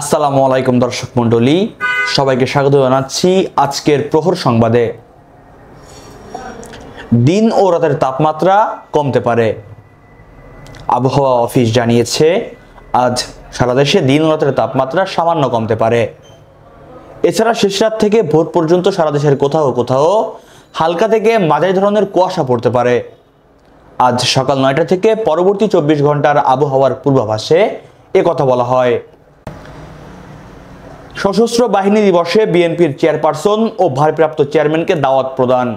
আসসালামু আলাইকুম দর্শক মণ্ডলী, সবাইকে স্বাগত জানাচ্ছি আজকের প্রহর সংবাদে। দিন ও রাতের তাপমাত্রা কমতে পারে। আবহাওয়া অফিস জানিয়েছে আজ সারা দেশে দিন ও রাতের তাপমাত্রা সামান্য কমতে পারে। এছাড়া শেষ রাত থেকে ভোর পর্যন্ত সারা দেশের কোথাও কোথাও হালকা থেকে মাঝারি ধরনের কুয়াশা পড়তে পারে। আজ সকাল ৯টা থেকে পরবর্তী ২৪ ঘন্টার আবহাওয়ার পূর্বাভাসে কথা বলা হয়। সশস্ত্র বাহিনী দিবসে বিএনপির চেয়ারপারসন ও ভারপ্রাপ্ত চেয়ারম্যানকে দাওয়াত প্রদান।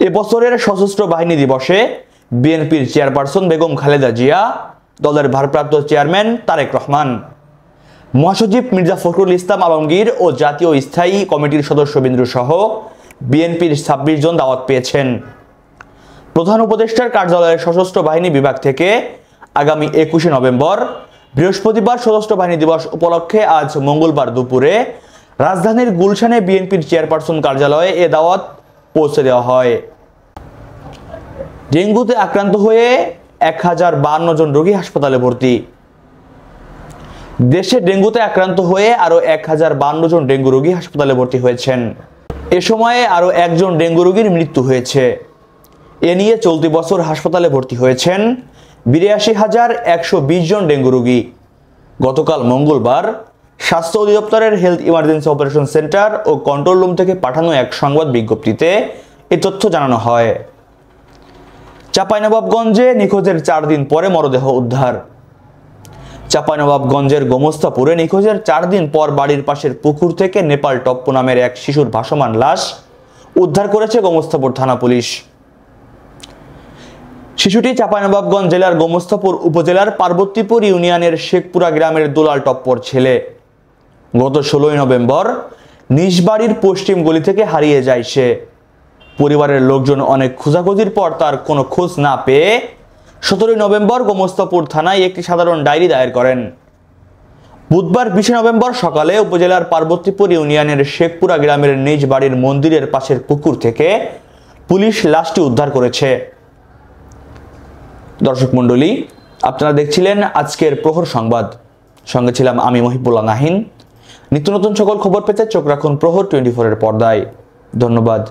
এবছরের সশস্ত্র বাহিনী দিবসে বিএনপির চেয়ারপারসন বেগম খালেদা জিয়া, দলের ভারপ্রাপ্ত চেয়ারম্যান তারেক রহমান, মহাসচিব মির্জা ফখরুল ইসলাম আলমগীর ও জাতীয় স্থায়ী কমিটির সদস্যবৃন্দ সহ বিএনপির ২৬ জন দাওয়াত পেয়েছেন। প্রধান উপদেষ্টার কার্যালয়ের সশস্ত্র বাহিনী বিভাগ থেকে আগামী ২১শে নভেম্বর বৃহস্পতিবার সশস্ত্র বাহিনী দিবস উপলক্ষে আজ মঙ্গলবার দুপুরে রাজধানীর গুলশানে বিএনপির চেয়ারপারসন কার্যালয়ে এ দাওয়াত পৌঁছে দেওয়া হয়। ডেঙ্গুতে আক্রান্ত হয়ে ১০৫২ জন রোগী হাসপাতালে ভর্তি। দেশে ডেঙ্গুতে আক্রান্ত হয়ে আরও ১০৫২ জন ডেঙ্গু রোগী হাসপাতালে ভর্তি হয়েছেন। এ সময়ে আরও একজন ডেঙ্গু রোগীর মৃত্যু হয়েছে। এ নিয়ে চলতি বছর হাসপাতালে ভর্তি হয়েছেন ৮২,১২০ জন ডেঙ্গু রোগী। গতকাল মঙ্গলবার স্বাস্থ্য অধিদপ্তরের হেলথ ইমার্জেন্সি অপারেশন সেন্টার ও কন্ট্রোল রুম থেকে পাঠানো এক সংবাদ বিজ্ঞপ্তিতে এ তথ্য জানানো হয়। চাঁপাইনবাবগঞ্জে নিখোঁজের ৪ দিন পরে মরদেহ উদ্ধার। চাঁপাইনবাবগঞ্জের গোমস্তাপুরে নিখোঁজের ৪ দিন পর বাড়ির পাশের পুকুর থেকে নেপাল টপ্পু নামের এক শিশুর ভাসমান লাশ উদ্ধার করেছে গোমস্তাপুর থানা পুলিশ। শিশুটি চাঁপাইনবাবগঞ্জ জেলার গোমস্তাপুর উপজেলার পার্বতীপুর ইউনিয়নের শেখপুরা গ্রামের দুলাল টপ্পর ছেলে। গত ১৬ই নভেম্বর নিজ বাড়ির পশ্চিম গলি থেকে হারিয়ে যায় সে। পরিবারের লোকজন অনেক খোঁজাখুঁজির পর তার কোনো খোঁজ না পেয়ে ১৭ই নভেম্বর গোমস্তাপুর থানায় একটি সাধারণ ডায়েরি দায়ের করেন। বুধবার ২০ নভেম্বর সকালে উপজেলার পার্বতীপুর ইউনিয়নের শেখপুরা গ্রামের নিজ বাড়ির মন্দিরের পাশের পুকুর থেকে পুলিশ লাশটি উদ্ধার করেছে। দর্শক মণ্ডলী, আপনারা দেখছিলেন আজকের প্রহর সংবাদ। সঙ্গে ছিলাম আমি মহিবুল্লাহ নাহিন। নিত্য নতুন সকল খবর পেতে চোখ রাখুন প্রহর 24 এর পর্দায়। ধন্যবাদ।